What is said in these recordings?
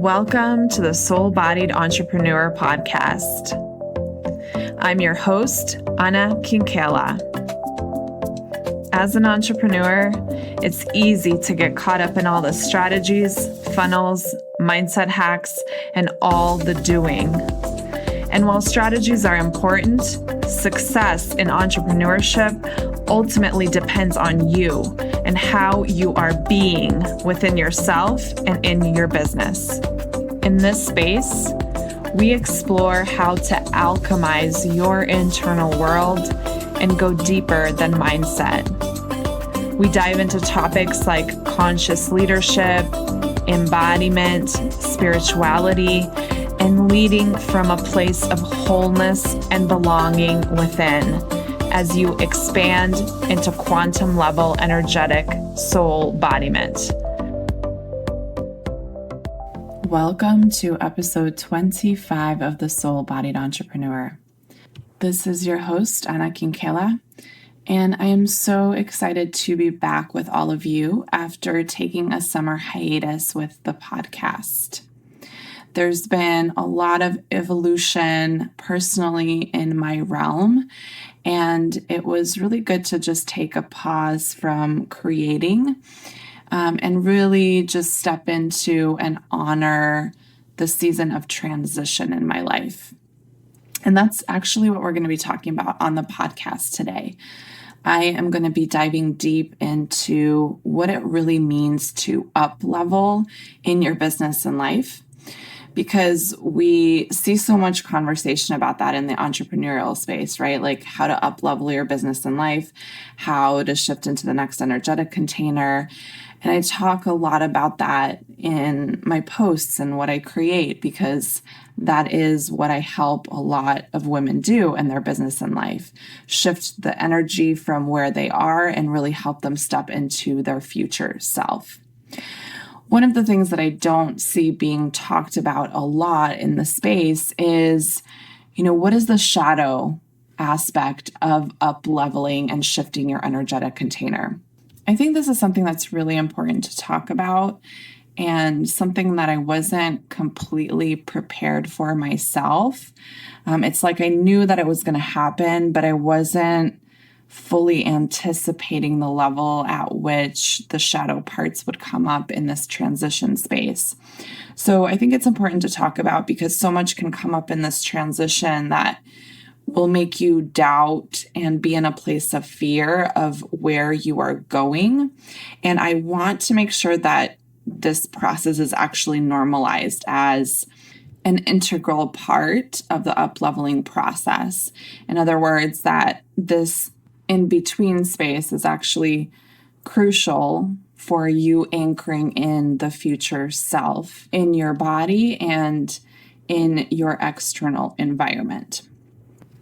Welcome to the Soul-Bodied Entrepreneur Podcast. I'm your host, Ana Quinquela. As an entrepreneur, it's easy to get caught up in all the strategies, funnels, mindset hacks, and all the doing. And while strategies are important, success in entrepreneurship ultimately depends on you and how you are being within yourself and in your business. In this space, we explore how to alchemize your internal world and go deeper than mindset. We dive into topics like conscious leadership, embodiment, spirituality, and leading from a place of wholeness and belonging within as you expand into quantum level energetic soul embodiment. Welcome to episode 25 of the Soul-Bodied Entrepreneur. This is your host, Ana Quinquela, and I am so excited to be back with all of you after taking a summer hiatus with the podcast. There's been a lot of evolution personally in my realm, and it was really good to just take a pause from creating and really just step into and honor the season of transition in my life. And that's actually what we're going to be talking about on the podcast today. I am going to be diving deep into what it really means to up-level in your business and life, because we see so much conversation about that in the entrepreneurial space, right? Like how to up-level your business and life, how to shift into the next energetic container. And I talk a lot about that in my posts and what I create, because that is what I help a lot of women do in their business and life. Shift the energy from where they are and really help them step into their future self. One of the things that I don't see being talked about a lot in the space is, what is the shadow aspect of up-leveling and shifting your energetic container? I think this is something that's really important to talk about and something that I wasn't completely prepared for myself. It's like I knew that it was going to happen, but I wasn't fully anticipating the level at which the shadow parts would come up in this transition space. So I think it's important to talk about because so much can come up in this transition that will make you doubt and be in a place of fear of where you are going. And I want to make sure that this process is actually normalized as an integral part of the up-leveling process. In other words, that this in-between space is actually crucial for you anchoring in the future self in your body and in your external environment.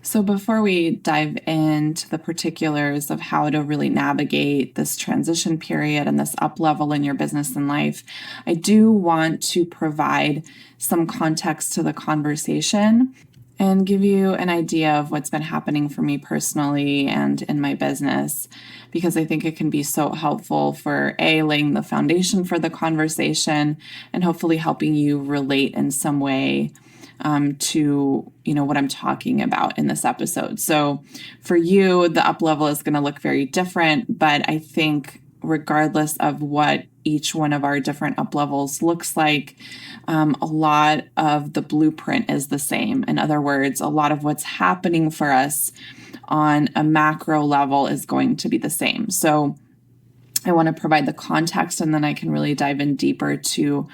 So before we dive into the particulars of how to really navigate this transition period and this up level in your business and life, I do want to provide some context to the conversation and give you an idea of what's been happening for me personally and in my business, because I think it can be so helpful for laying the foundation for the conversation and hopefully helping you relate in some way to what I'm talking about in this episode. So for you, the up level is going to look very different, but I think regardless of what each one of our different up levels looks like, a lot of the blueprint is the same. In other words, a lot of what's happening for us on a macro level is going to be the same. So I want to provide the context, and then I can really dive in deeper to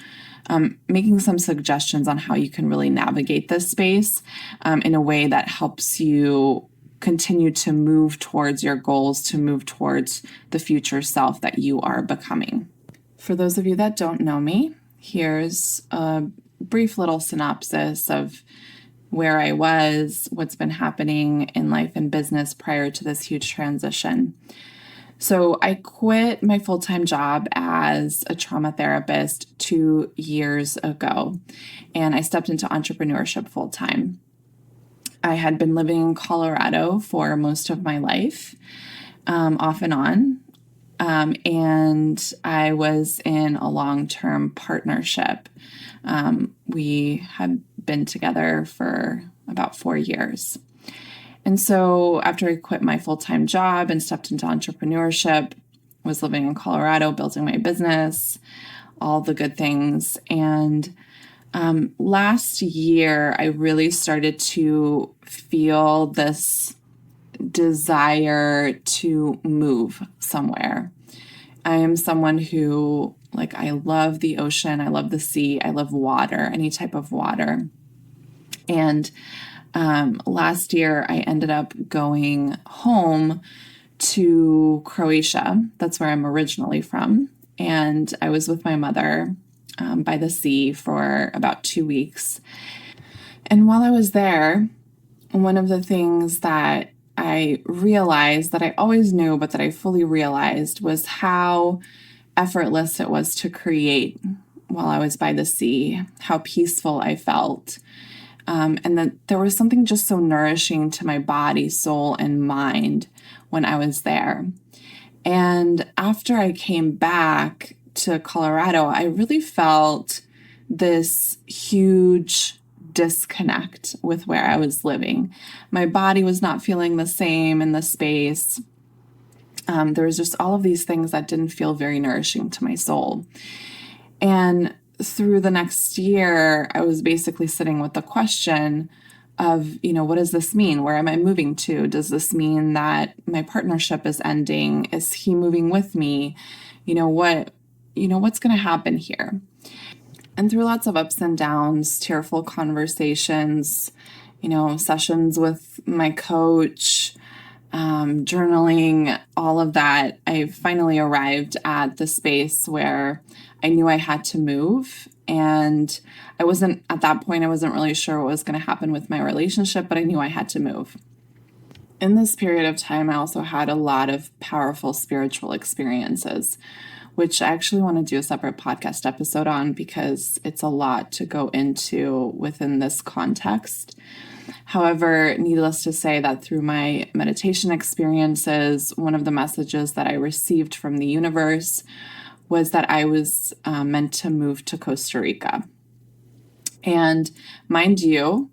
making some suggestions on how you can really navigate this space in a way that helps you continue to move towards your goals, to move towards the future self that you are becoming. For those of you that don't know me, here's a brief little synopsis of where I was, what's been happening in life and business prior to this huge transition. So I quit my full-time job as a trauma therapist 2 years ago, and I stepped into entrepreneurship full-time. I had been living in Colorado for most of my life, off and on. and I was in a long-term partnership. We had been together for about 4 years. And so after I quit my full-time job and stepped into entrepreneurship, was living in Colorado, building my business, all the good things. And last year, I really started to feel this desire to move somewhere. I am someone who, I love the ocean, I love the sea, I love water, any type of water. And last year, I ended up going home to Croatia. That's where I'm originally from. And I was with my mother by the sea for about 2 weeks. And while I was there, one of the things that I realized that I always knew, but that I fully realized, was how effortless it was to create while I was by the sea, how peaceful I felt. And that there was something just so nourishing to my body, soul, and mind when I was there. And after I came back to Colorado, I really felt this huge disconnect with where I was living. My body was not feeling the same in the space. There was just all of these things that didn't feel very nourishing to my soul. And through the next year, I was basically sitting with the question of, what does this mean? Where am I moving to? Does this mean that my partnership is ending? Is he moving with me? What's going to happen here? And through lots of ups and downs, tearful conversations, sessions with my coach, journaling, all of that, I finally arrived at the space where I knew I had to move. And at that point, I wasn't really sure what was going to happen with my relationship, but I knew I had to move. In this period of time, I also had a lot of powerful spiritual experiences, which I actually want to do a separate podcast episode on because it's a lot to go into within this context. However, needless to say that through my meditation experiences, one of the messages that I received from the universe was that I was meant to move to Costa Rica. And mind you,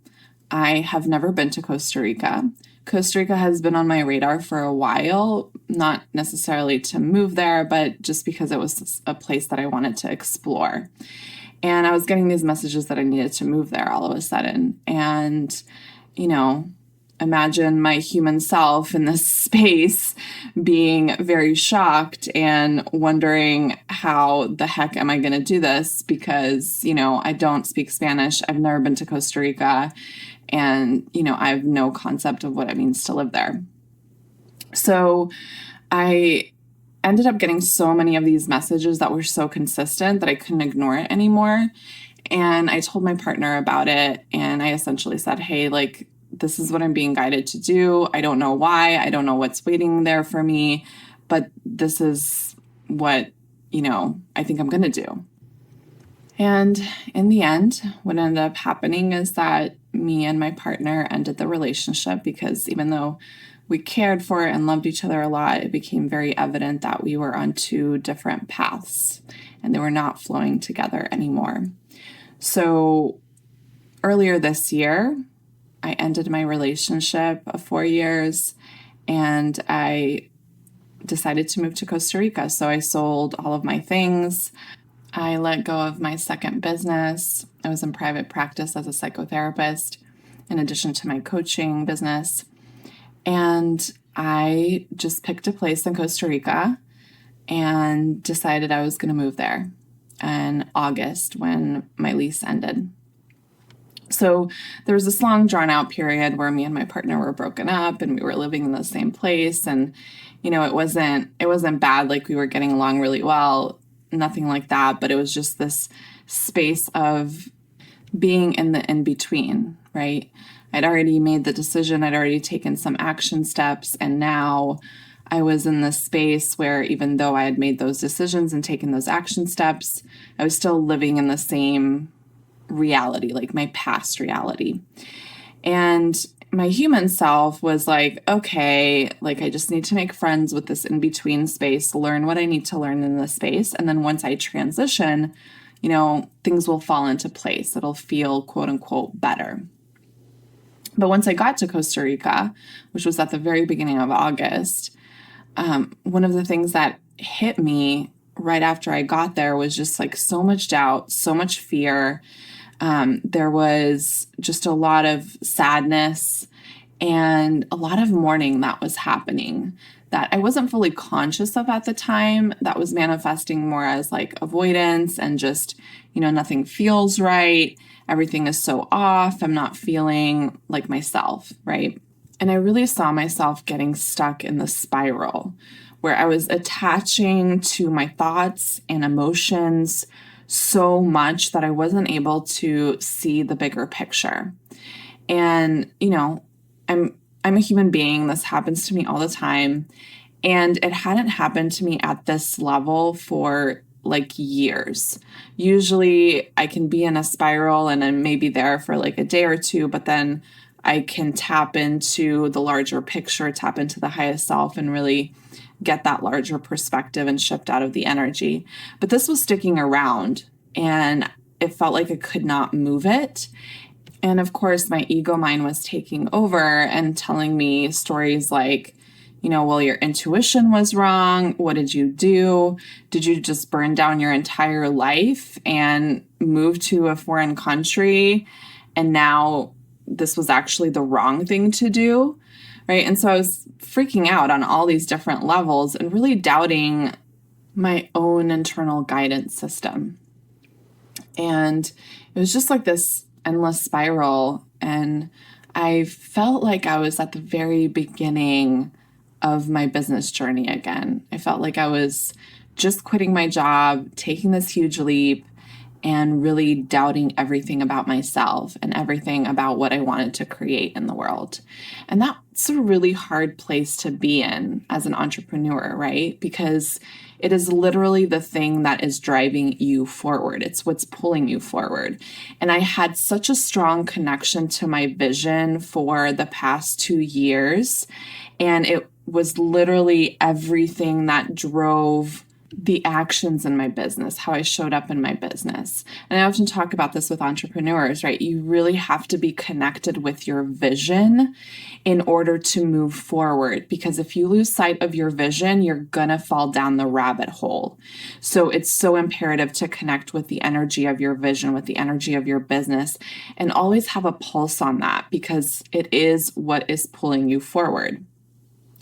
I have never been to Costa Rica. Costa Rica has been on my radar for a while, not necessarily to move there, but just because it was a place that I wanted to explore. And I was getting these messages that I needed to move there all of a sudden. And, imagine my human self in this space being very shocked and wondering how the heck am I going to do this? Because, I don't speak Spanish. I've never been to Costa Rica. And, I have no concept of what it means to live there. So I ended up getting so many of these messages that were so consistent that I couldn't ignore it anymore. And I told my partner about it. And I essentially said, hey, this is what I'm being guided to do. I don't know why. I don't know what's waiting there for me. But this is what, I think I'm going to do. And in the end, what ended up happening is that me and my partner ended the relationship because even though we cared for and loved each other a lot, it became very evident that we were on two different paths and they were not flowing together anymore. So earlier this year, I ended my relationship of 4 years and I decided to move to Costa Rica. So I sold all of my things. I let go of my second business. I was in private practice as a psychotherapist in addition to my coaching business. And I just picked a place in Costa Rica and decided I was going to move there in August when my lease ended. So there was this long drawn out period where me and my partner were broken up and we were living in the same place. And, it wasn't bad. We were getting along really well, nothing like that. But it was just this space of being in the in-between, right? I'd already made the decision. I'd already taken some action steps. And now I was in this space where even though I had made those decisions and taken those action steps, I was still living in the same reality, my past reality. And my human self was like, okay, like I just need to make friends with this in-between space, learn what I need to learn in this space. And then once I transition, things will fall into place. It'll feel quote unquote better. But once I got to Costa Rica, which was at the very beginning of August, one of the things that hit me right after I got there was just like so much doubt, so much fear. There was just a lot of sadness and a lot of mourning that was happening that I wasn't fully conscious of at the time. That was manifesting more as like avoidance and just, nothing feels right. Everything is so off. I'm not feeling like myself, right? And I really saw myself getting stuck in the spiral where I was attaching to my thoughts and emotions so much that I wasn't able to see the bigger picture. And, I'm a human being. This happens to me all the time. And it hadn't happened to me at this level for like years. Usually I can be in a spiral and I'm maybe there for like a day or two, but then I can tap into the larger picture, tap into the highest self and really get that larger perspective and shift out of the energy. But this was sticking around and it felt like I could not move it. And of course, my ego mind was taking over and telling me stories like, well, your intuition was wrong. What did you do? Did you just burn down your entire life and move to a foreign country? And now this was actually the wrong thing to do, right? And so I was freaking out on all these different levels and really doubting my own internal guidance system. And it was just like this endless spiral. And I felt like I was at the very beginning of my business journey again. I felt like I was just quitting my job, taking this huge leap, and really doubting everything about myself and everything about what I wanted to create in the world. And that's a really hard place to be in as an entrepreneur, right? Because it is literally the thing that is driving you forward. It's what's pulling you forward. And I had such a strong connection to my vision for the past 2 years. And it was literally everything that drove the actions in my business, how I showed up in my business. And I often talk about this with entrepreneurs, right? You really have to be connected with your vision in order to move forward. Because if you lose sight of your vision, you're going to fall down the rabbit hole. So it's so imperative to connect with the energy of your vision, with the energy of your business, and always have a pulse on that because it is what is pulling you forward.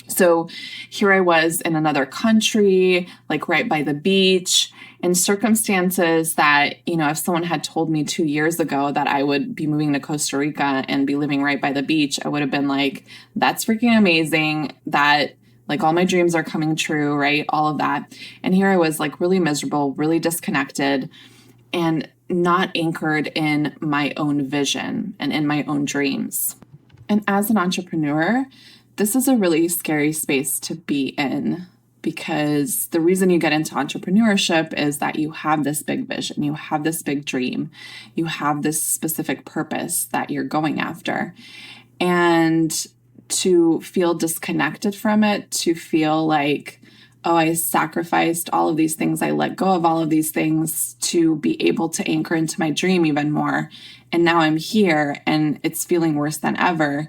So here I was in another country, like right by the beach, in circumstances that, if someone had told me 2 years ago that I would be moving to Costa Rica and be living right by the beach, I would have been like, that's freaking amazing. That like all my dreams are coming true, right? All of that. And here I was like really miserable, really disconnected, and not anchored in my own vision and in my own dreams. And as an entrepreneur, this is a really scary space to be in because the reason you get into entrepreneurship is that you have this big vision, you have this big dream, you have this specific purpose that you're going after. And to feel disconnected from it, to feel like, oh, I sacrificed all of these things, I let go of all of these things to be able to anchor into my dream even more. And now I'm here and it's feeling worse than ever,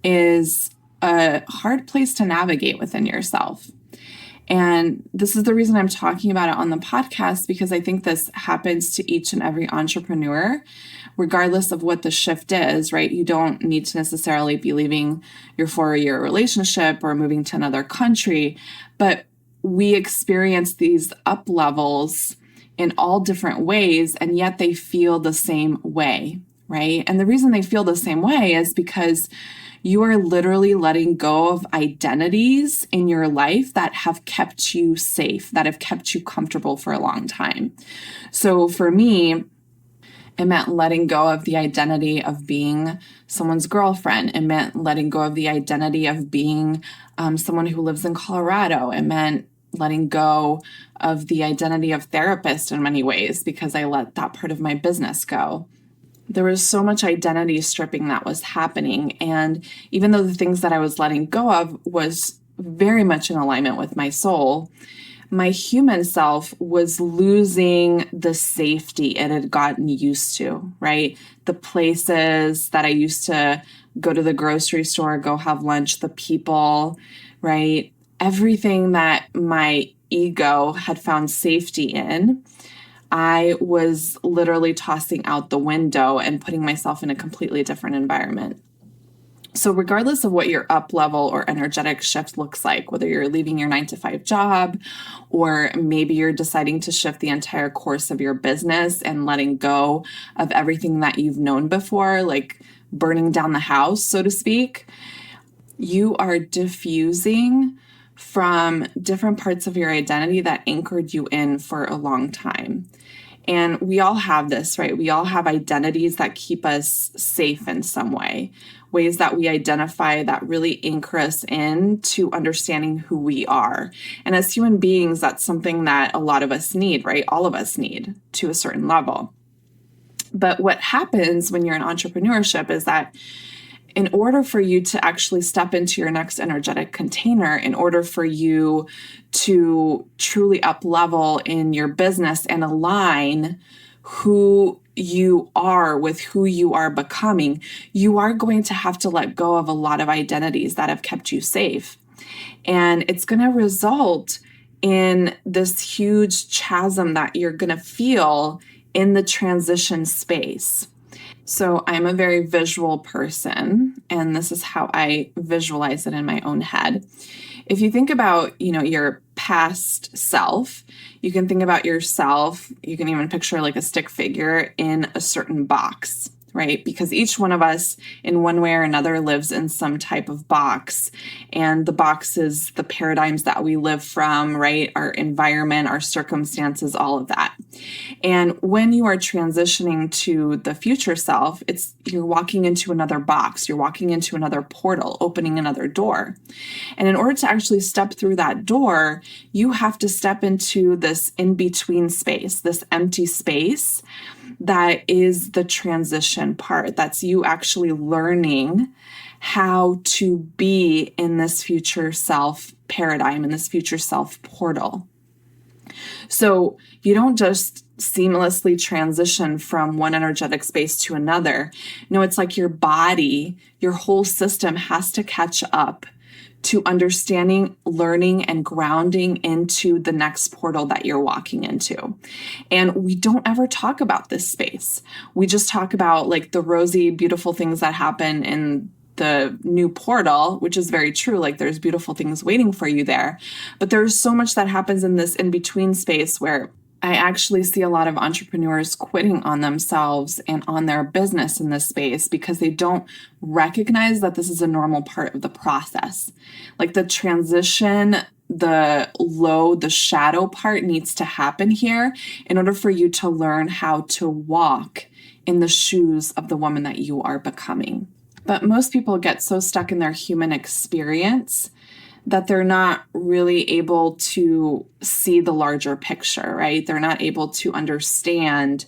is a hard place to navigate within yourself. And this is the reason I'm talking about it on the podcast, because I think this happens to each and every entrepreneur, regardless of what the shift is, right? You don't need to necessarily be leaving your 4-year relationship or moving to another country, but we experience these up levels in all different ways, and yet they feel the same way, right? And the reason they feel the same way is because you are literally letting go of identities in your life that have kept you safe, that have kept you comfortable for a long time. So for me, it meant letting go of the identity of being someone's girlfriend. It meant letting go of the identity of being someone who lives in Colorado. It meant letting go of the identity of therapist in many ways because I let that part of my business go. there was so much identity stripping that was happening. And even though the things that I was letting go of was very much in alignment with my soul, my human self was losing the safety it had gotten used to, right? The places that I used to go to the grocery store, go have lunch, the people, right? Everything that my ego had found safety in, I was literally tossing out the window and putting myself in a completely different environment. So regardless of what your up level or energetic shift looks like, whether you're leaving your 9-to-5 job, or maybe you're deciding to shift the entire course of your business and letting go of everything that you've known before, like burning down the house, so to speak, you are diffusing from different parts of your identity that anchored you in for a long time. And we all have this, right? We all have identities that keep us safe in some way, ways that we identify that really anchor us in to understanding who we are. And as human beings, that's something that a lot of us need, right? All of us need to a certain level. But what happens when you're in entrepreneurship is that in order for you to actually step into your next energetic container, in order for you to truly up level in your business and align who you are with who you are becoming, you are going to have to let go of a lot of identities that have kept you safe. And it's going to result in this huge chasm that you're going to feel in the transition space. So I'm a very visual person, and this is how I visualize it in my own head. If you think about, your past self, you can think about yourself, you can even picture like a stick figure in a certain box, right? Because each one of us in one way or another lives in some type of box. And the box is the paradigms that we live from, right? Our environment, our circumstances, all of that. And when you are transitioning to the future self, you're walking into another box, you're walking into another portal, opening another door. And in order to actually step through that door, you have to step into this in-between space, this empty space that is the transition part. That's you actually learning how to be in this future self paradigm, in this future self portal. So you don't just seamlessly transition from one energetic space to another. No, it's like your body, your whole system has to catch up to understanding, learning, and grounding into the next portal that you're walking into. And we don't ever talk about this space. We just talk about like the rosy, beautiful things that happen in the new portal, which is very true. Like there's beautiful things waiting for you there. But there's so much that happens in this in-between space where I actually see a lot of entrepreneurs quitting on themselves and on their business in this space because they don't recognize that this is a normal part of the process. Like the transition, the shadow part needs to happen here in order for you to learn how to walk in the shoes of the woman that you are becoming. But most people get so stuck in their human experience that they're not really able to see the larger picture, right? They're not able to understand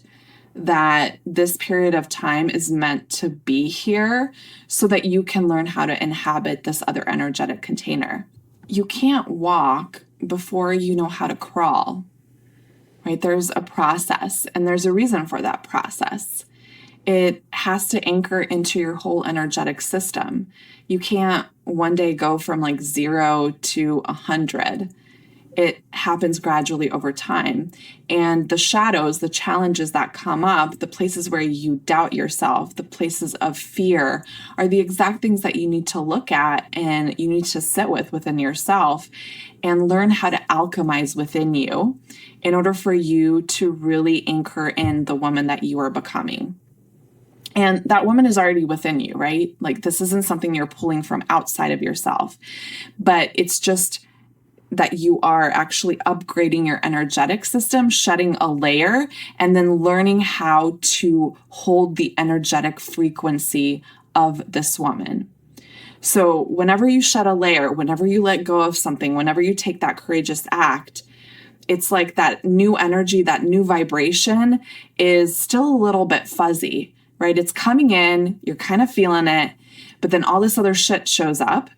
that this period of time is meant to be here so that you can learn how to inhabit this other energetic container. You can't walk before you know how to crawl, right? There's a process, and there's a reason for that process. It has to anchor into your whole energetic system. You can't one day go from like 0 to 100. It happens gradually over time. And the shadows, the challenges that come up, the places where you doubt yourself, the places of fear are the exact things that you need to look at and you need to sit with within yourself and learn how to alchemize within you in order for you to really anchor in the woman that you are becoming. And that woman is already within you, right? Like this isn't something you're pulling from outside of yourself, but it's just that you are actually upgrading your energetic system, shedding a layer, and then learning how to hold the energetic frequency of this woman. So whenever you shed a layer, whenever you let go of something, whenever you take that courageous act, it's like that new energy, that new vibration is still a little bit fuzzy. right? It's coming in, you're kind of feeling it, but then all this other shit shows up.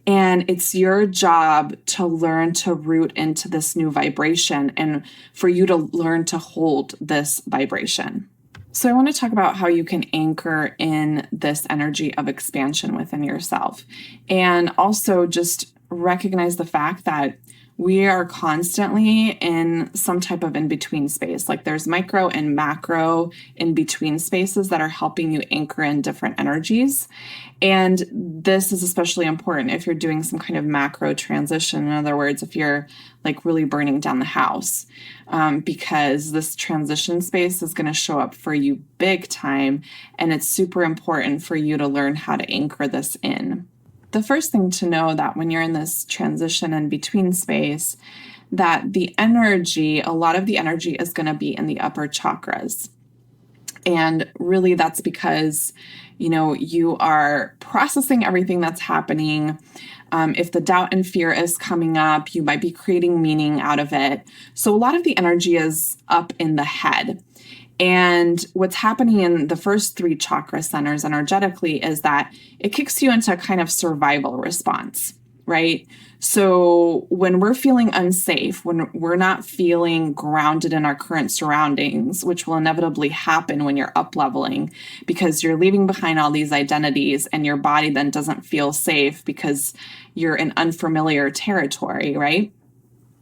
And it's your job to learn to root into this new vibration and for you to learn to hold this vibration. So I want to talk about how you can anchor in this energy of expansion within yourself, and also just recognize the fact that we are constantly in some type of in-between space. Like there's micro and macro in-between spaces that are helping you anchor in different energies. And this is especially important if you're doing some kind of macro transition. In other words, if you're like really burning down the house, because this transition space is going to show up for you big time. And it's super important for you to learn how to anchor this in. The first thing to know that when you're in this transition and between space, that the energy, a lot of the energy is going to be in the upper chakras. And really that's because, you are processing everything that's happening. If the doubt and fear is coming up, you might be creating meaning out of it. So a lot of the energy is up in the head. And what's happening in the first 3 chakra centers energetically is that it kicks you into a kind of survival response, right? So when we're feeling unsafe, when we're not feeling grounded in our current surroundings, which will inevitably happen when you're upleveling, because you're leaving behind all these identities and your body then doesn't feel safe because you're in unfamiliar territory, right?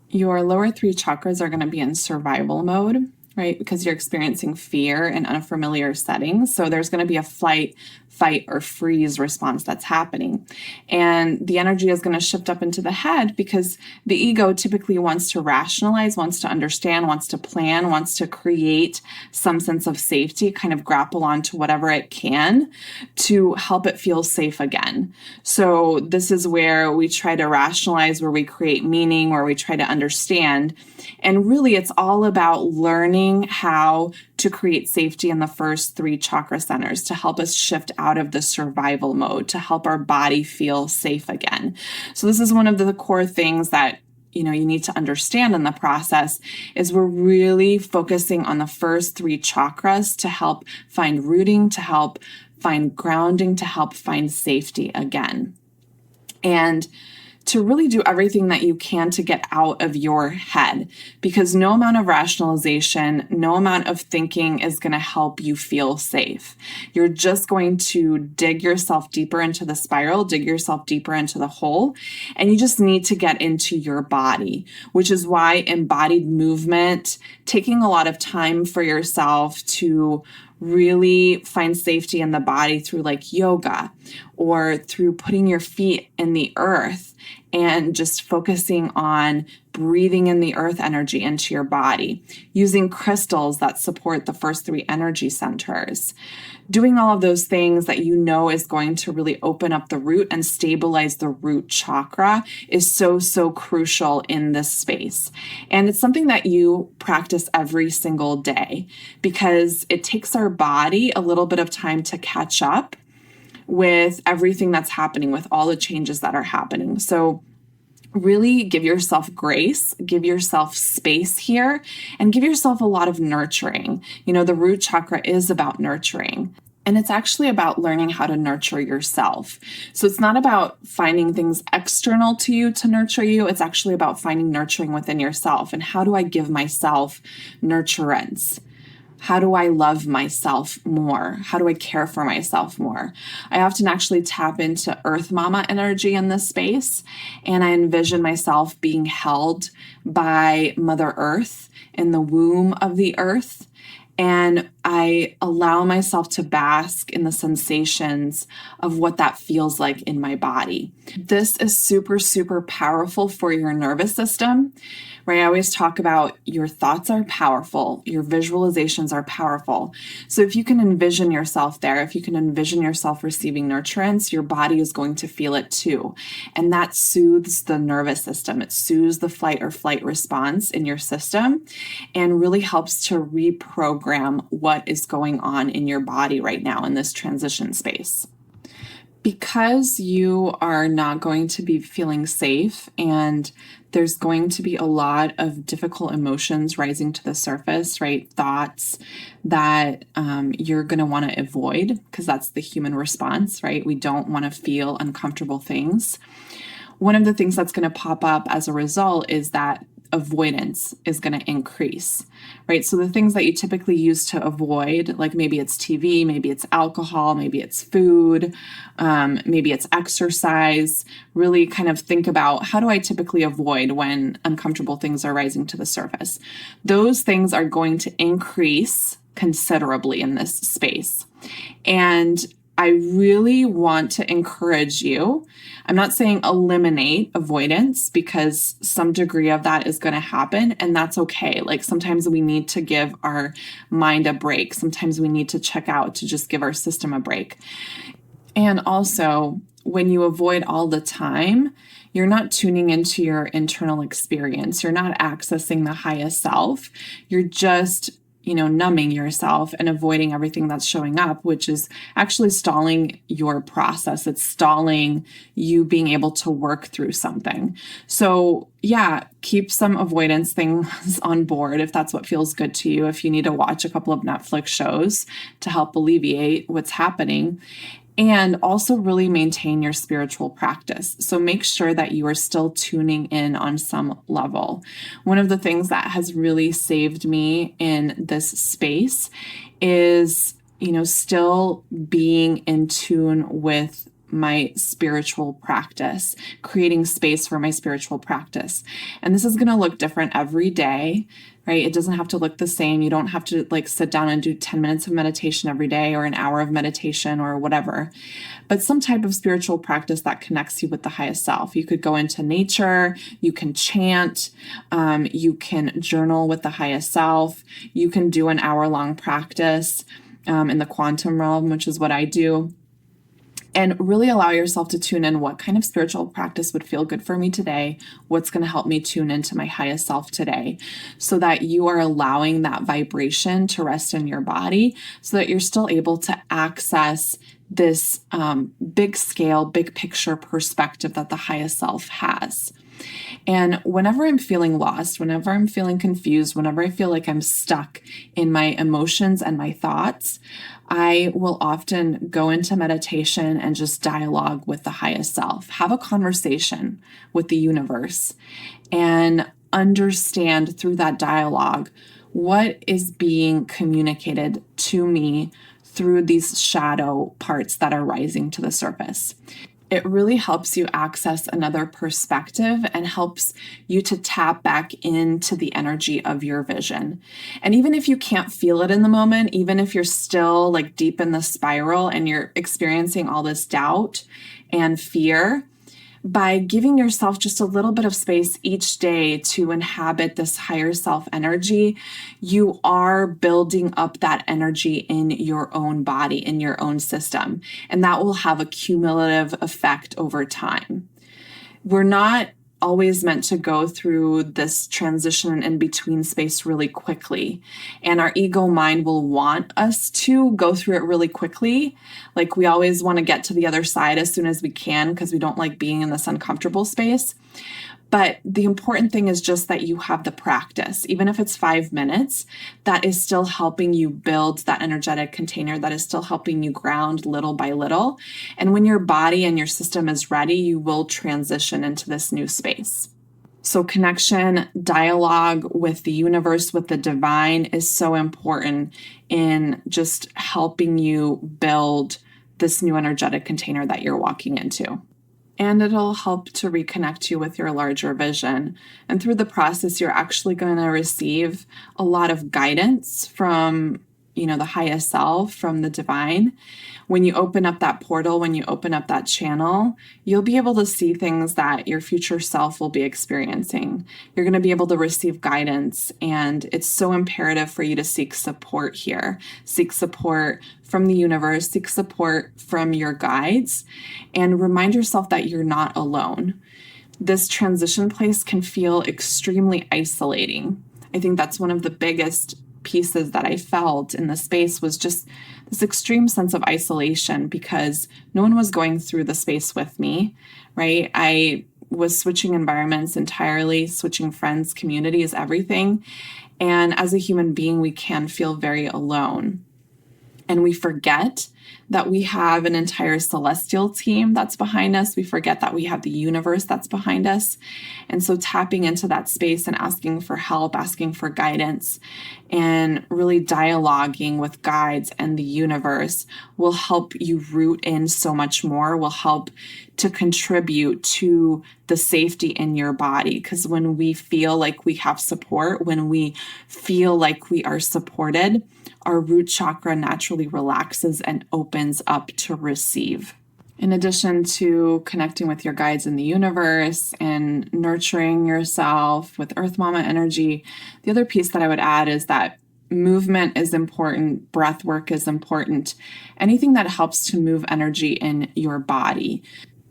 Your lower 3 chakras are going to be in survival mode, right? Because you're experiencing fear in unfamiliar settings. So there's going to be a flight, fight, or freeze response that's happening. And the energy is going to shift up into the head because the ego typically wants to rationalize, wants to understand, wants to plan, wants to create some sense of safety, kind of grapple onto whatever it can to help it feel safe again. So this is where we try to rationalize, where we create meaning, where we try to understand. And really, it's all about learning how to create safety in the first 3 chakra centers to help us shift out of the survival mode, to help our body feel safe again. So this is one of the core things that you need to understand in the process is we're really focusing on the first 3 chakras to help find rooting, to help find grounding, to help find safety again. And to really do everything that you can to get out of your head, because no amount of rationalization, no amount of thinking is going to help you feel safe. You're just going to dig yourself deeper into the spiral, dig yourself deeper into the hole, and you just need to get into your body, which is why embodied movement, taking a lot of time for yourself to really find safety in the body through like yoga or through putting your feet in the earth and just focusing on breathing in the earth energy into your body, using crystals that support the first 3 energy centers, doing all of those things that is going to really open up the root and stabilize the root chakra is so, so crucial in this space. And it's something that you practice every single day because it takes our body a little bit of time to catch up with everything that's happening, with all the changes that are happening. So really give yourself grace, give yourself space here, and give yourself a lot of nurturing. The root chakra is about nurturing. And it's actually about learning how to nurture yourself. So it's not about finding things external to you to nurture you. It's actually about finding nurturing within yourself. And how do I give myself nurturance? How do I love myself more? How do I care for myself more? I often actually tap into Earth Mama energy in this space, and I envision myself being held by Mother Earth in the womb of the earth. And I allow myself to bask in the sensations of what that feels like in my body. This is super, super powerful for your nervous system, right? I always talk about your thoughts are powerful, your visualizations are powerful. So if you can envision yourself there, if you can envision yourself receiving nurturance, your body is going to feel it too. And that soothes the nervous system. It soothes the flight or flight response in your system and really helps to reprogram what is going on in your body right now in this transition space. Because you are not going to be feeling safe and there's going to be a lot of difficult emotions rising to the surface, right? Thoughts that you're going to want to avoid because that's the human response, right? We don't want to feel uncomfortable things. One of the things that's going to pop up as a result is that avoidance is going to increase, right? So the things that you typically use to avoid, like maybe it's TV, maybe it's alcohol, maybe it's food, maybe it's exercise, really kind of think about how do I typically avoid when uncomfortable things are rising to the surface? Those things are going to increase considerably in this space. And I really want to encourage you. I'm not saying eliminate avoidance because some degree of that is going to happen, and that's okay. Like sometimes we need to give our mind a break. Sometimes we need to check out to just give our system a break. And also, when you avoid all the time, you're not tuning into your internal experience. You're not accessing the highest self. You're just numbing yourself and avoiding everything that's showing up, which is actually stalling your process. It's stalling you being able to work through something. So yeah, keep some avoidance things on board if that's what feels good to you. If you need to watch a couple of Netflix shows to help alleviate what's happening. And also really maintain your spiritual practice. So make sure that you are still tuning in on some level. One of the things that has really saved me in this space is, still being in tune with my spiritual practice, creating space for my spiritual practice. And this is going to look different every day, right? It doesn't have to look the same. You don't have to sit down and do 10 minutes of meditation every day or an hour of meditation or whatever, but some type of spiritual practice that connects you with the highest self. You could go into nature, you can chant, you can journal with the highest self, you can do an hour-long practice in the quantum realm, which is what I do. And really allow yourself to tune in what kind of spiritual practice would feel good for me today, what's going to help me tune into my highest self today, so that you are allowing that vibration to rest in your body so that you're still able to access this big scale, big picture perspective that the highest self has. And whenever I'm feeling lost, whenever I'm feeling confused, whenever I feel like I'm stuck in my emotions and my thoughts, I will often go into meditation and just dialogue with the highest self, have a conversation with the universe, and understand through that dialogue what is being communicated to me through these shadow parts that are rising to the surface. It really helps you access another perspective and helps you to tap back into the energy of your vision. And even if you can't feel it in the moment, even if you're still deep in the spiral and you're experiencing all this doubt and fear, by giving yourself just a little bit of space each day to inhabit this higher self energy, you are building up that energy in your own body, in your own system. And that will have a cumulative effect over time. We're not always meant to go through this transition in between space really quickly. And our ego mind will want us to go through it really quickly. We always want to get to the other side as soon as we can because we don't like being in this uncomfortable space. But the important thing is just that you have the practice, even if it's 5 minutes, that is still helping you build that energetic container, that is still helping you ground little by little. And when your body and your system is ready, you will transition into this new space. So connection, dialogue with the universe, with the divine is so important in just helping you build this new energetic container that you're walking into. And it'll help to reconnect you with your larger vision. And through the process, you're actually going to receive a lot of guidance from, the highest self, from the divine. When you open up that portal, when you open up that channel, you'll be able to see things that your future self will be experiencing. You're going to be able to receive guidance, and it's so imperative for you to seek support here. Seek support from the universe, seek support from your guides, and remind yourself that you're not alone. This transition place can feel extremely isolating. I think that's one of the biggest pieces that I felt in the space was just this extreme sense of isolation because no one was going through the space with me, right? I was switching environments entirely, switching friends, communities, everything. And as a human being, we can feel very alone. And we forget that we have an entire celestial team that's behind us. We forget that we have the universe that's behind us. And so tapping into that space and asking for help, asking for guidance, and really dialoguing with guides and the universe will help you root in so much more, will help to contribute to the safety in your body. Because when we feel like we have support, when we feel like we are supported, our root chakra naturally relaxes and opens up to receive. In addition to connecting with your guides in the universe and nurturing yourself with Earth Mama energy, the other piece that I would add is that movement is important, breath work is important, anything that helps to move energy in your body.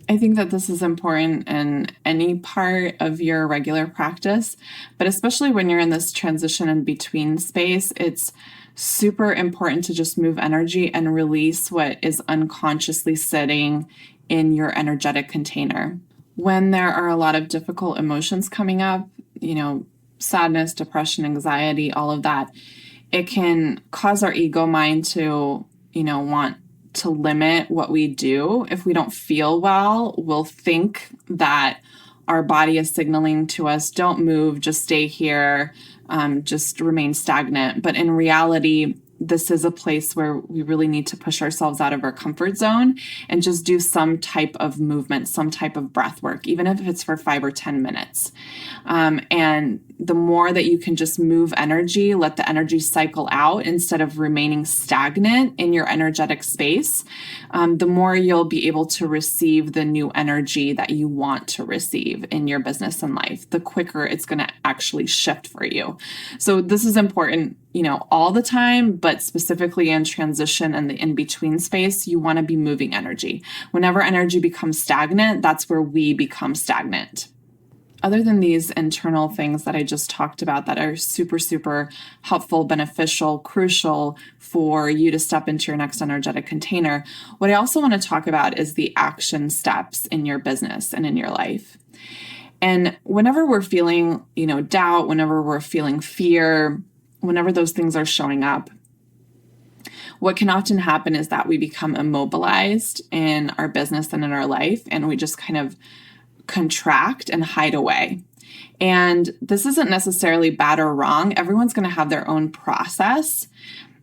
I think that this is important in any part of your regular practice, but especially when you're in this transition in between space, it's super important to just move energy and release what is unconsciously sitting in your energetic container. When there are a lot of difficult emotions coming up, sadness, depression, anxiety, all of that, it can cause our ego mind to, want to limit what we do. If we don't feel well, we'll think that our body is signaling to us, don't move, just stay here, just remain stagnant. But in reality, this is a place where we really need to push ourselves out of our comfort zone and just do some type of movement, some type of breath work, even if it's for 5 or 10 minutes. And the more that you can just move energy, let the energy cycle out instead of remaining stagnant in your energetic space, the more you'll be able to receive the new energy that you want to receive in your business and life, the quicker it's going to actually shift for you. So this is important, all the time, but specifically in transition and the in-between space, you want to be moving energy. Whenever energy becomes stagnant, that's where we become stagnant. Other than these internal things that I just talked about that are super, super helpful, beneficial, crucial for you to step into your next energetic container, what I also want to talk about is the action steps in your business and in your life. And whenever we're feeling, doubt, whenever we're feeling fear, whenever those things are showing up, what can often happen is that we become immobilized in our business and in our life, and we just kind of contract and hide away. And this isn't necessarily bad or wrong. Everyone's going to have their own process.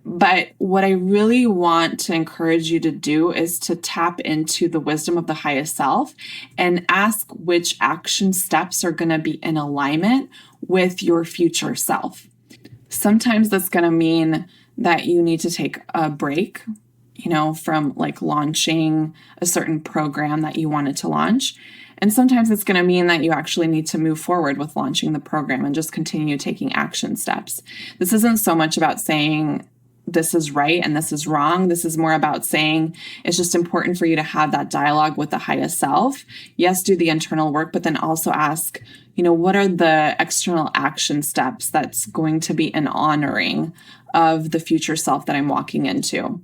But what I really want to encourage you to do is to tap into the wisdom of the highest self and ask which action steps are going to be in alignment with your future self. Sometimes that's going to mean that you need to take a break, from like launching a certain program that you wanted to launch. And sometimes it's going to mean that you actually need to move forward with launching the program and just continue taking action steps. This isn't so much about saying this is right and this is wrong. This is more about saying it's just important for you to have that dialogue with the highest self. Yes, do the internal work, but then also ask, what are the external action steps that's going to be an honoring of the future self that I'm walking into?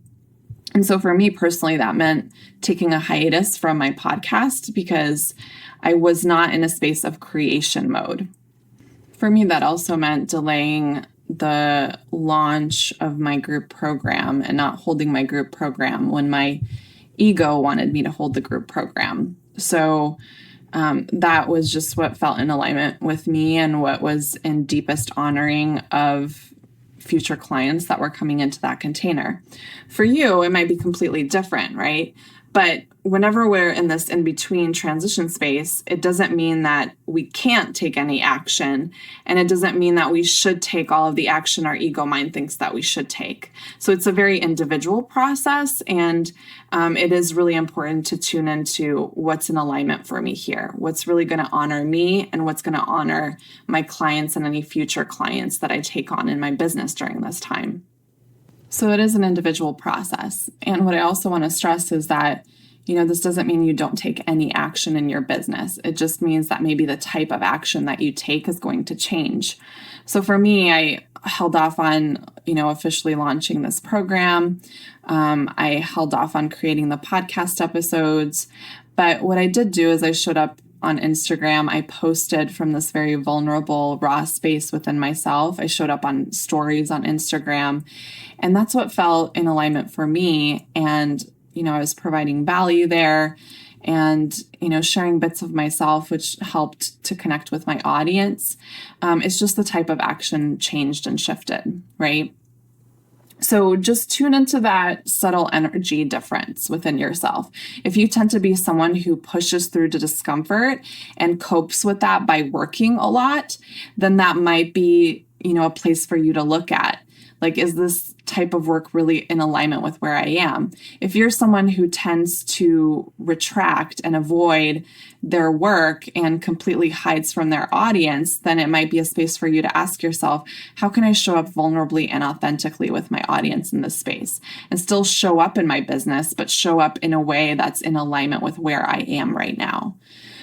And so for me personally, that meant taking a hiatus from my podcast because I was not in a space of creation mode. For me, that also meant delaying the launch of my group program and not holding my group program when my ego wanted me to hold the group program. So that was just what felt in alignment with me and what was in deepest honoring of future clients that were coming into that container. For you, it might be completely different, right? But whenever we're in this in-between transition space, it doesn't mean that we can't take any action. And it doesn't mean that we should take all of the action our ego mind thinks that we should take. So it's a very individual process. And it is really important to tune into what's in alignment for me here, what's really going to honor me and what's going to honor my clients and any future clients that I take on in my business during this time. So it is an individual process. And what I also want to stress is that, this doesn't mean you don't take any action in your business. It just means that maybe the type of action that you take is going to change. So for me, held off on, officially launching this program. I held off on creating the podcast episodes. But what I did do is I showed up on Instagram. I posted from this very vulnerable, raw space within myself. I showed up on stories on Instagram, and that's what felt in alignment for me. And, I was providing value there and, sharing bits of myself, which helped to connect with my audience. It's just the type of action changed and shifted, right? So just tune into that subtle energy difference within yourself. If you tend to be someone who pushes through the discomfort and copes with that by working a lot, then that might be, a place for you to look at. Like, is this type of work really in alignment with where I am? If you're someone who tends to retract and avoid their work and completely hides from their audience, then it might be a space for you to ask yourself, how can I show up vulnerably and authentically with my audience in this space and still show up in my business, but show up in a way that's in alignment with where I am right now?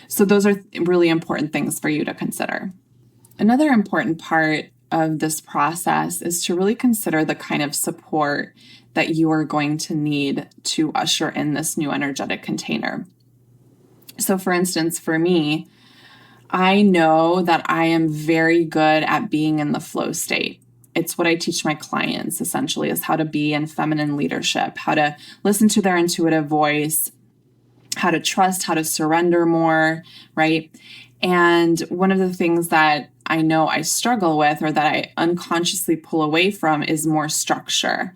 So those are really important things for you to consider. Another important part of this process is to really consider the kind of support that you are going to need to usher in this new energetic container. So for instance, for me, I know that I am very good at being in the flow state. It's what I teach my clients, essentially, is how to be in feminine leadership, how to listen to their intuitive voice, how to trust, how to surrender more, right? And one of the things that I know I struggle with, or that I unconsciously pull away from, is more structure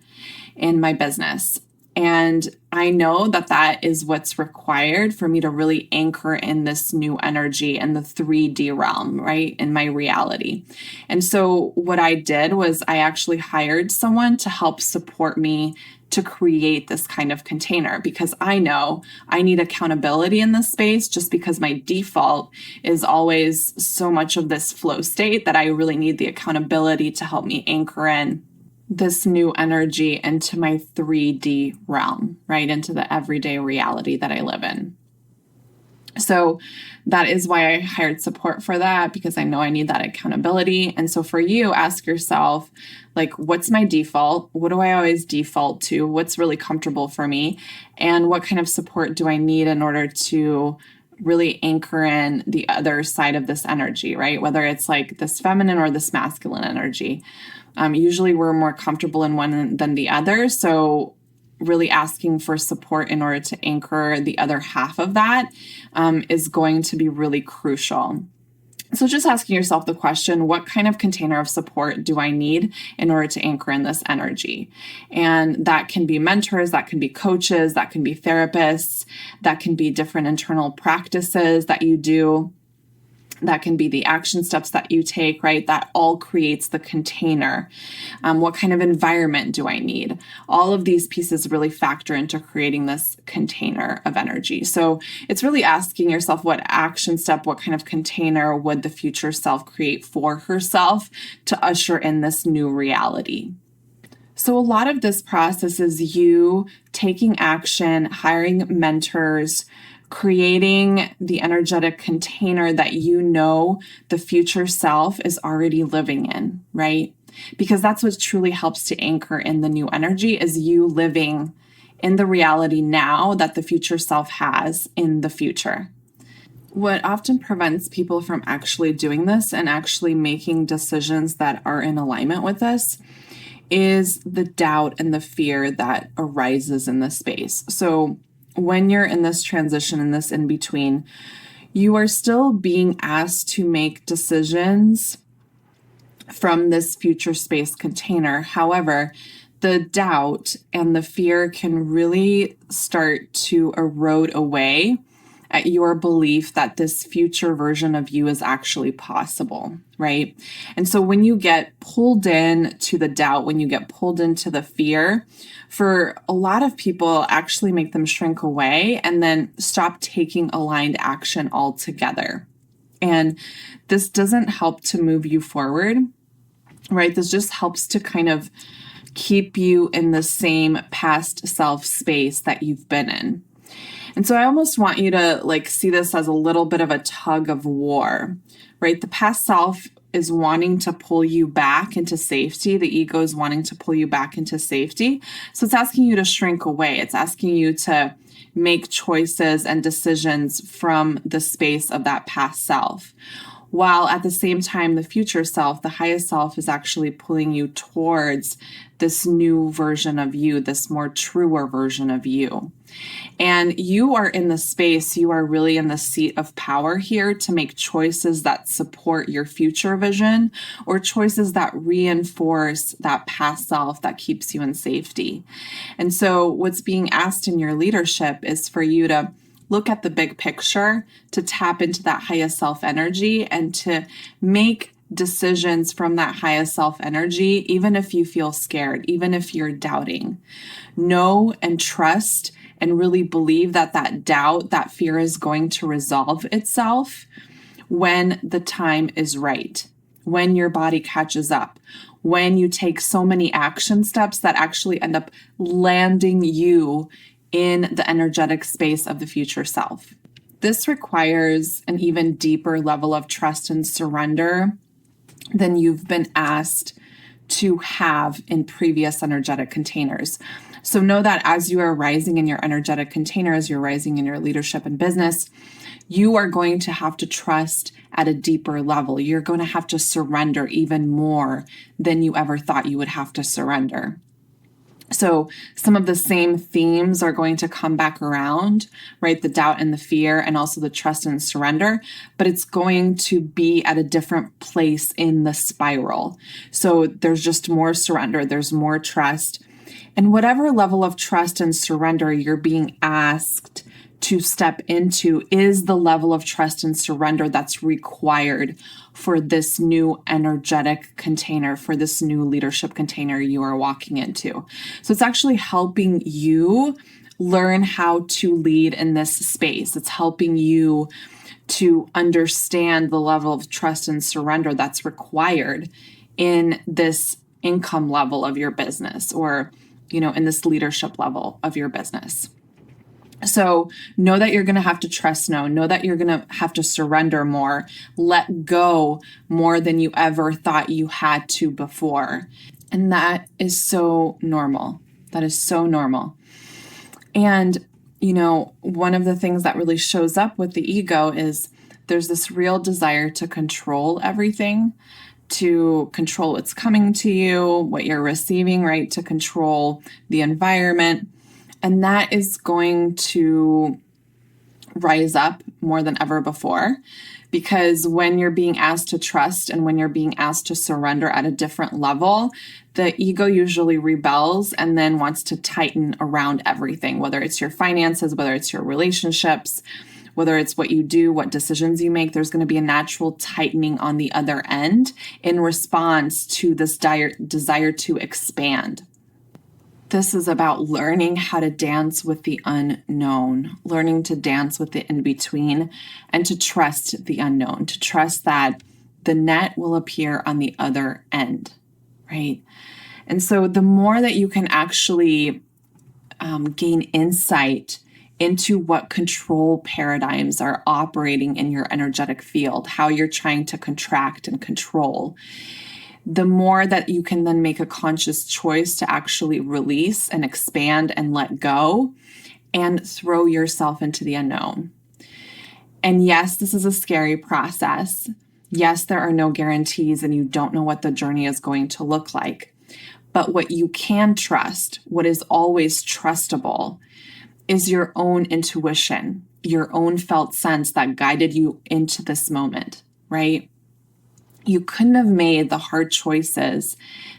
in my business. And I know that that is what's required for me to really anchor in this new energy in the 3D realm, right? In my reality. And so what I did was I actually hired someone to help support me to create this kind of container, because I know I need accountability in this space, just because my default is always so much of this flow state that I really need the accountability to help me anchor in this new energy into my 3D realm, right? Into the everyday reality that I live in. So that is why I hired support for that, because I know I need that accountability. And so for you, ask yourself, like, what's my default? What do I always default to? What's really comfortable for me? And what kind of support do I need in order to really anchor in the other side of this energy, right? Whether it's like this feminine or this masculine energy. Usually we're more comfortable in one than the other. So really asking for support in order to anchor the other half of that is going to be really crucial. So just asking yourself the question, what kind of container of support do I need in order to anchor in this energy? And that can be mentors, that can be coaches, that can be therapists, that can be different internal practices that you do. That can be the action steps that you take, right? That all creates the container. What kind of environment do I need? All of these pieces really factor into creating this container of energy. So it's really asking yourself, what action step, what kind of container would the future self create for herself to usher in this new reality? So a lot of this process is you taking action, hiring mentors, creating the energetic container that you know the future self is already living in, right? Because that's what truly helps to anchor in the new energy, is you living in the reality now that the future self has in the future. What often prevents people from actually doing this and actually making decisions that are in alignment with this is the doubt and the fear that arises in this space. So when you're in this transition, in this in between, you are still being asked to make decisions from this future space container. However, the doubt and the fear can really start to erode away at your belief that this future version of you is actually possible, right? And so when you get pulled in to the doubt, when you get pulled into the fear, for a lot of people actually make them shrink away and then stop taking aligned action altogether. And this doesn't help to move you forward, right? This just helps to kind of keep you in the same past self space that you've been in. And so I almost want you to see this as a little bit of a tug of war, right? The past self is wanting to pull you back into safety. The ego is wanting to pull you back into safety. So it's asking you to shrink away. It's asking you to make choices and decisions from the space of that past self. While at the same time, the future self, the highest self, is actually pulling you towards this new version of you, this more truer version of you. And you are in the space, you are really in the seat of power here to make choices that support your future vision or choices that reinforce that past self that keeps you in safety. And so what's being asked in your leadership is for you to look at the big picture, to tap into that highest self energy and to make decisions from that highest self energy, even if you feel scared, even if you're doubting. Know and trust and really believe that that doubt, that fear is going to resolve itself when the time is right, when your body catches up, when you take so many action steps that actually end up landing you in the energetic space of the future self. This requires an even deeper level of trust and surrender than you've been asked to have in previous energetic containers. So know that as you are rising in your energetic containers, you're rising in your leadership and business, you are going to have to trust at a deeper level. You're going to have to surrender even more than you ever thought you would have to surrender. So some of the same themes are going to come back around, right? The doubt and the fear, and also the trust and surrender, but it's going to be at a different place in the spiral. So there's just more surrender, there's more trust. And whatever level of trust and surrender you're being asked to step into is the level of trust and surrender that's required for this new energetic container, for this new leadership container you are walking into. So it's actually helping you learn how to lead in this space. It's helping you to understand the level of trust and surrender that's required in this income level of your business, or, in this leadership level of your business. So know that you're going to have to trust know that you're going to have to surrender more, let go more than you ever thought you had to before. And that is so normal. That is so normal. And, one of the things that really shows up with the ego is there's this real desire to control everything, to control what's coming to you, what you're receiving, right? To control the environment. And that is going to rise up more than ever before, because when you're being asked to trust and when you're being asked to surrender at a different level, the ego usually rebels and then wants to tighten around everything, whether it's your finances, whether it's your relationships, whether it's what you do, what decisions you make. There's going to be a natural tightening on the other end in response to this desire to expand. This is about learning how to dance with the unknown, learning to dance with the in-between, and to trust the unknown, to trust that the net will appear on the other end, right? And so the more that you can actually gain insight into what control paradigms are operating in your energetic field, how you're trying to contract and control, the more that you can then make a conscious choice to actually release and expand and let go and throw yourself into the unknown. And yes, this is a scary process. Yes, there are no guarantees and you don't know what the journey is going to look like. But what you can trust, what is always trustable, is your own intuition, your own felt sense that guided you into this moment, right? You couldn't have made the hard choices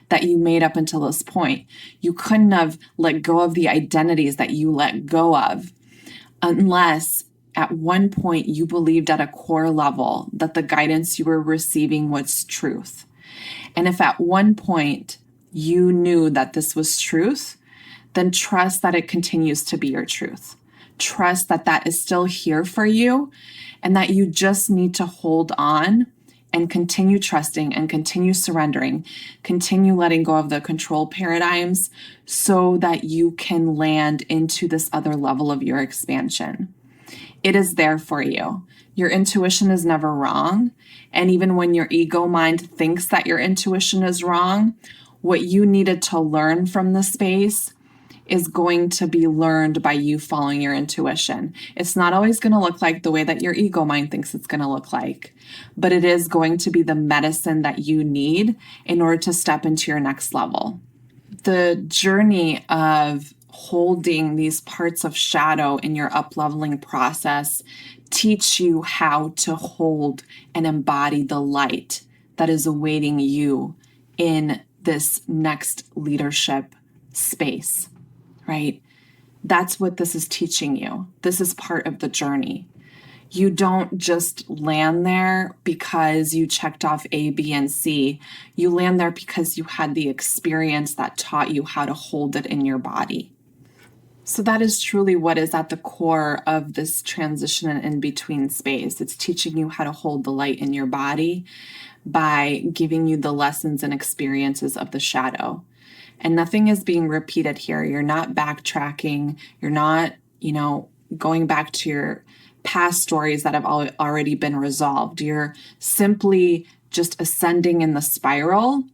that you made up until this point. You couldn't have let go of the identities that you let go of unless at one point you believed at a core level that the guidance you were receiving was truth. And if at one point you knew that this was truth, then trust that it continues to be your truth. Trust that that is still here for you and that you just need to hold on and continue trusting and continue surrendering, continue letting go of the control paradigms so that you can land into this other level of your expansion. It is there for you. Your intuition is never wrong. And even when your ego mind thinks that your intuition is wrong, what you needed to learn from the space is going to be learned by you following your intuition. It's not always going to look like the way that your ego mind thinks it's going to look like, but it is going to be the medicine that you need in order to step into your next level. The journey of holding these parts of shadow in your upleveling process teach you how to hold and embody the light that is awaiting you in this next leadership space, right? That's what this is teaching you. This is part of the journey. You don't just land there because you checked off A, B, and C. You land there because you had the experience that taught you how to hold it in your body. So that is truly what is at the core of this transition and in-between space. It's teaching you how to hold the light in your body by giving you the lessons and experiences of the shadow. And nothing is being repeated here. You're not backtracking. You're not, going back to your past stories that have already been resolved. You're simply just ascending in the spiral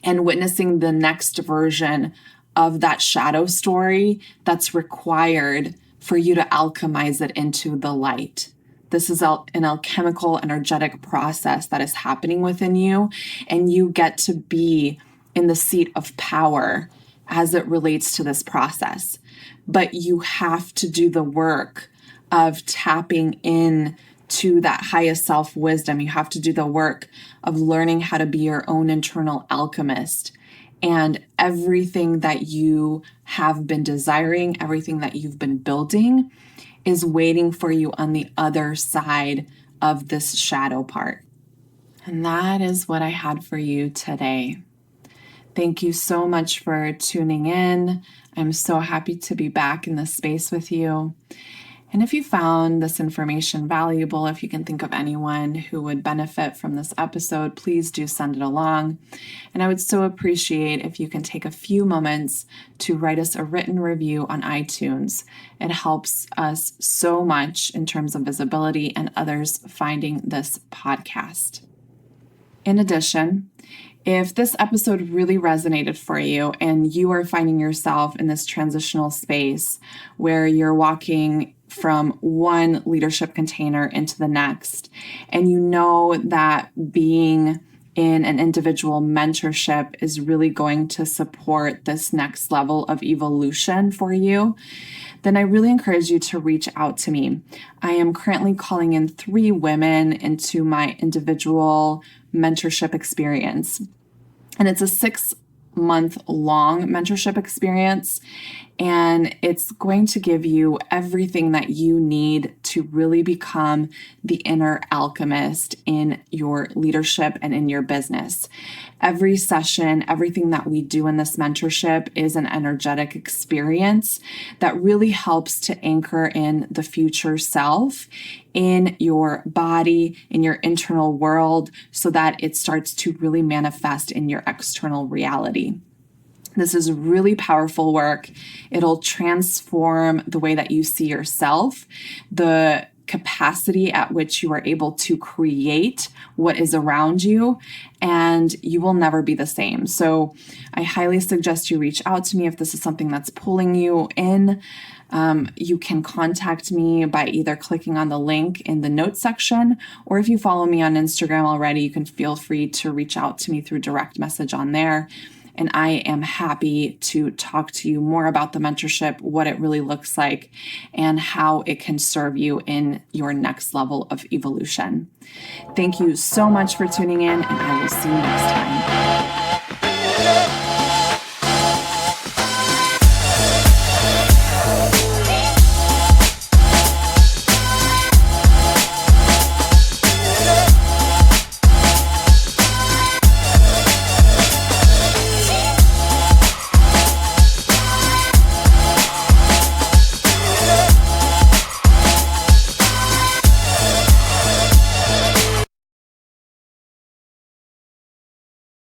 and witnessing the next version of that shadow story that's required for you to alchemize it into the light. This is an alchemical, energetic process that is happening within you, and you get to be in the seat of power as it relates to this process. But you have to do the work of tapping in to that highest self wisdom. You have to do the work of learning how to be your own internal alchemist. And everything that you have been desiring, everything that you've been building is waiting for you on the other side of this shadow part. And that is what I had for you today. Thank you so much for tuning in. I'm so happy to be back in this space with you. And if you found this information valuable, if you can think of anyone who would benefit from this episode, please do send it along. And I would so appreciate if you can take a few moments to write us a written review on iTunes. It helps us so much in terms of visibility and others finding this podcast. In addition, if this episode really resonated for you and you are finding yourself in this transitional space where you're walking from one leadership container into the next, and you know that being in an individual mentorship is really going to support this next level of evolution for you, then I really encourage you to reach out to me. I am currently calling in 3 women into my individual mentorship experience. And it's a 6-month-long mentorship experience, and it's going to give you everything that you need to really become the inner alchemist in your leadership and in your business. Every session, everything that we do in this mentorship is an energetic experience that really helps to anchor in the future self, in your body, in your internal world, so that it starts to really manifest in your external reality. This is really powerful work. It'll transform the way that you see yourself, the capacity at which you are able to create what is around you, and you will never be the same. So I highly suggest you reach out to me if this is something that's pulling you in. You can contact me by either clicking on the link in the notes section, or if you follow me on Instagram already, you can feel free to reach out to me through direct message on there. And I am happy to talk to you more about the mentorship, what it really looks like, and how it can serve you in your next level of evolution. Thank you so much for tuning in, and I will see you next time.